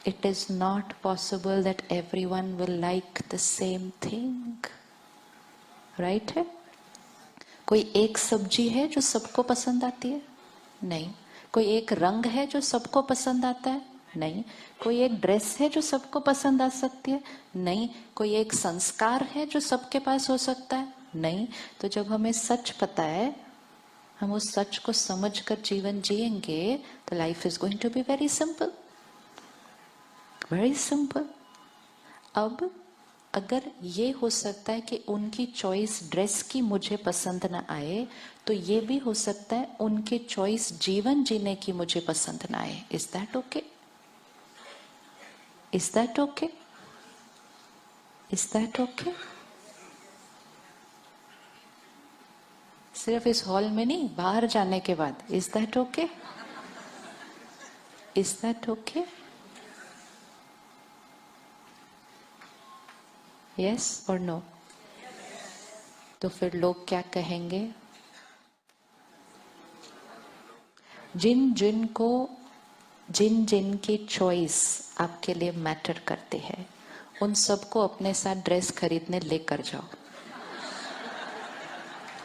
it is not possible that everyone will like the same thing. Right है? कोई एक सब्जी है जो सबको पसंद आती है? नहीं. कोई एक रंग है जो सबको पसंद आता है? नहीं. कोई एक ड्रेस है जो सबको पसंद आ सकती है? नहीं. कोई एक संस्कार है जो सबके पास हो सकता है? नहीं. तो जब हमें सच पता है, हम उस सच को समझकर जीवन जिएंगे, तो life is going to be very simple. Very simple. अब अगर ये हो सकता है कि उनकी चॉइस ड्रेस की मुझे पसंद ना आए, तो ये भी हो सकता है उनकी चॉइस जीवन जीने की मुझे पसंद ना आए. Is that okay? Is that okay? Is that okay? सिर्फ इस हॉल में नहीं, बाहर जाने के बाद. Is that okay? Is that okay? Yes और नो? तो फिर लोग क्या कहेंगे? जिन जिन की चॉइस आपके लिए मैटर करती है, उन सबको अपने साथ ड्रेस खरीदने लेकर जाओ.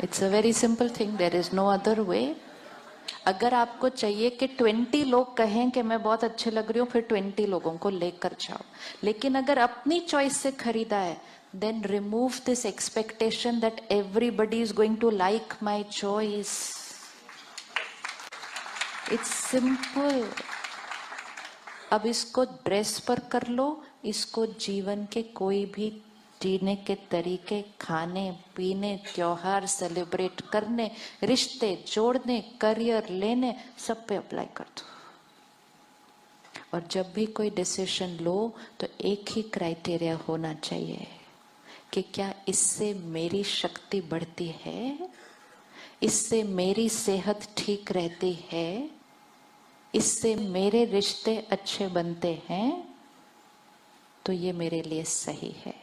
It's a very simple thing. There is no other way. अगर आपको चाहिए कि 20 लोग कहें कि मैं बहुत अच्छे लग रही हूं, फिर 20 लोगों को लेकर जाओ. लेकिन अगर अपनी चॉइस से खरीदा है, then remove this expectation that everybody is going to like my choice. It's simple. अब इसको ड्रेस पर कर लो, इसको जीवन के कोई भी जीने के तरीके, खाने पीने, त्योहार सेलिब्रेट करने, रिश्ते जोड़ने, करियर लेने, सब पे अप्लाई कर दो. और जब भी कोई डिसीजन लो, तो एक ही क्राइटेरिया होना चाहिए कि क्या इससे मेरी शक्ति बढ़ती है, इससे मेरी सेहत ठीक रहती है, इससे मेरे रिश्ते अच्छे बनते हैं, तो ये मेरे लिए सही है.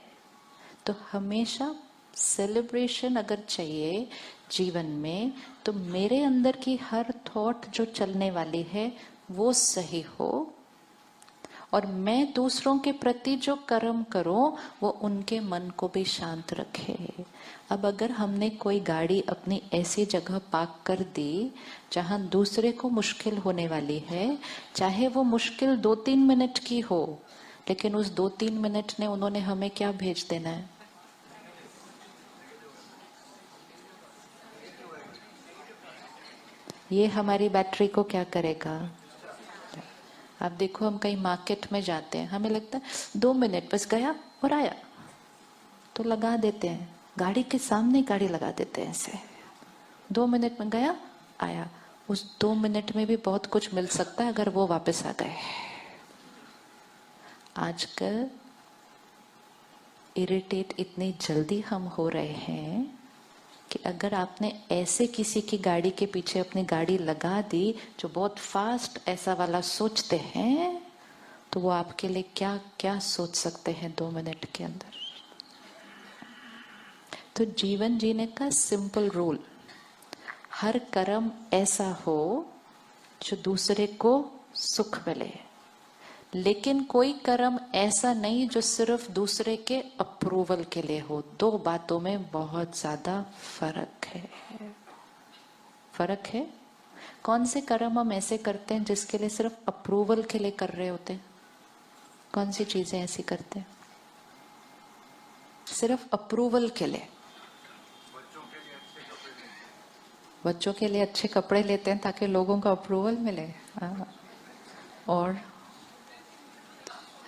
तो हमेशा सेलिब्रेशन अगर चाहिए जीवन में, तो मेरे अंदर की हर थॉट जो चलने वाली है वो सही हो, और मैं दूसरों के प्रति जो कर्म करूं वो उनके मन को भी शांत रखे. अब अगर हमने कोई गाड़ी अपनी ऐसी जगह पार्क कर दी जहां दूसरे को मुश्किल होने वाली है, चाहे वो मुश्किल 2-3 मिनट की हो, लेकिन उस 2-3 मिनट ने उन्होंने हमें क्या भेज देना है? ये हमारी बैटरी को क्या करेगा? आप देखो, हम कहीं मार्केट में जाते हैं, हमें लगता है 2 मिनट बस, गया और आया, तो लगा देते हैं. गाड़ी के सामने गाड़ी लगा देते हैं ऐसे. 2 मिनट में गया आया. उस 2 मिनट में भी बहुत कुछ मिल सकता है अगर वो वापस आ गए. आजकल इरिटेट इतनी जल्दी हम हो रहे हैं कि अगर आपने ऐसे किसी की गाड़ी के पीछे अपनी गाड़ी लगा दी जो बहुत फास्ट ऐसा वाला सोचते हैं, तो वो आपके लिए क्या क्या सोच सकते हैं 2 मिनट के अंदर. तो जीवन जीने का सिंपल रूल, हर कर्म ऐसा हो जो दूसरे को सुख मिले, लेकिन कोई कर्म ऐसा नहीं जो सिर्फ दूसरे के अप्रूवल के लिए हो. 2 बातों में बहुत ज्यादा फर्क है. फर्क है. कौन से कर्म हम ऐसे करते हैं जिसके लिए सिर्फ अप्रूवल के लिए कर रहे होते हैं? कौन सी चीजें ऐसी करते हैं सिर्फ अप्रूवल के लिए? बच्चों के लिए अच्छे कपड़े लेते हैं ताकि लोगों का अप्रूवल मिले. और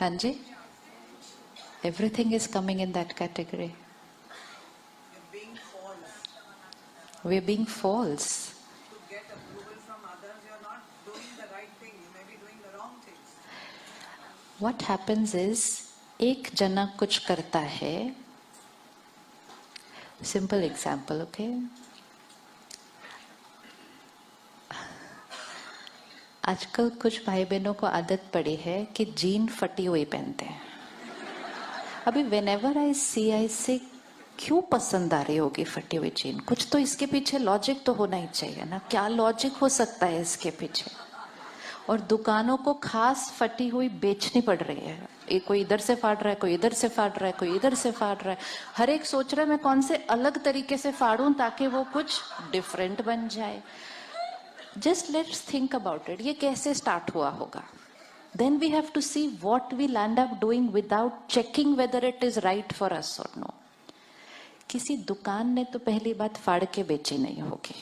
हाँ जी, everything is coming in that category. We're being false. To get approval from others, you're not doing the right thing. You may be doing the wrong things. What happens is, एक जना कुछ करता है. Simple example, okay? आजकल कुछ भाई बहनों को आदत पड़ी है कि जीन फटी हुई पहनते हैं. अभी whenever I see, I say, क्यों पसंद आ रही होगी फटी हुई जीन? कुछ तो इसके पीछे लॉजिक तो होना ही चाहिए ना. क्या लॉजिक हो सकता है इसके पीछे? और दुकानों को खास फटी हुई बेचनी पड़ रही है। एक कोई इधर से फाड़ रहा है, कोई इधर से फाड़ रहा है, कोई इधर से फाड़ रहा है। हर एक सोच रहा है मैं कौन से अलग तरीके से फाड़ूं ताकि वो कुछ डिफरेंट बन जाए। Just let's think about it, ये कैसे स्टार्ट हुआ होगा। Then we have to see what we'll end up doing without checking whether it is right for us or no. किसी दुकान ने तो पहली बात फाड़ के बेची नहीं होगी,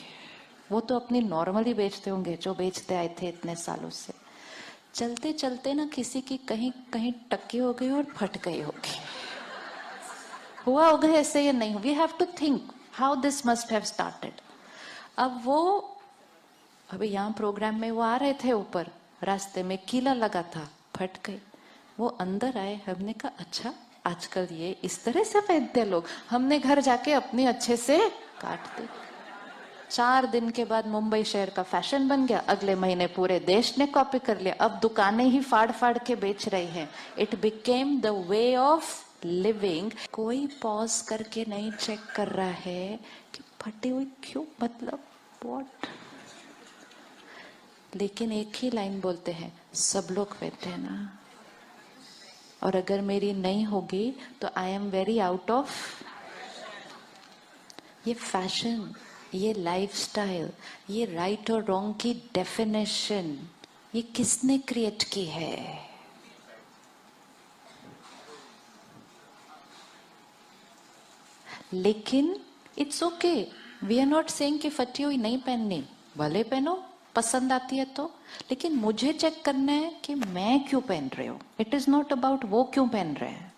वो तो अपनी नॉर्मली बेचते होंगे जो बेचते आए थे इतने सालों से। चलते चलते ना किसी की कहीं कहीं टक्की हो गई और फट गई होगी। हुआ होगा ऐसे या नहीं? We have to think how this must have started. अब वो अभी यहाँ प्रोग्राम में वो आ रहे थे, ऊपर रास्ते में कीला लगा था, फट गई। वो अंदर आए, हमने कहा अच्छा आजकल ये इस तरह से पहनते लोग। हमने घर जाके अपने अच्छे से काट दी। 4 दिन के बाद मुंबई शहर का फैशन बन गया, अगले महीने पूरे देश ने कॉपी कर लिया। अब दुकानें ही फाड़ फाड़ के बेच रही हैं। It became the way of living. कोई पॉज करके नहीं चेक कर रहा है कि फटी हुई क्यों, मतलब व्हाट। लेकिन एक ही लाइन बोलते हैं, सब लोग कहते हैं ना, और अगर मेरी नहीं होगी तो I am very out of. ये फैशन, ये लाइफस्टाइल, ये राइट और रॉन्ग की डेफिनेशन, ये किसने क्रिएट की है? लेकिन it's okay, we are not saying कि फटी हुई नहीं पहननी, भले पहनो, पसंद आती है तो। लेकिन मुझे चेक करना है कि मैं क्यों पहन रही हूं। इट इज नॉट अबाउट वो क्यों पहन रहे हैं।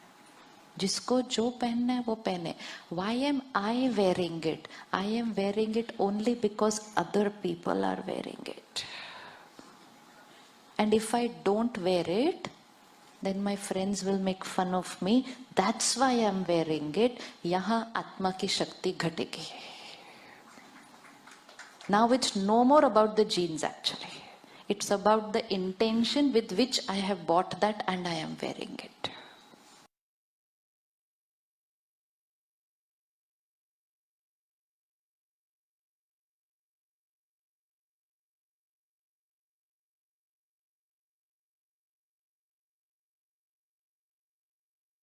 जिसको जो पहनना है वो पहने। Why am I wearing it? I am wearing it only because other people are wearing it, and if I don't wear it then my friends will make fun of me. That's why I'm wearing it. यहाँ आत्मा की शक्ति घटेगी। Now it's no more about the genes actually. It's about the intention with which I have bought that and I am wearing it.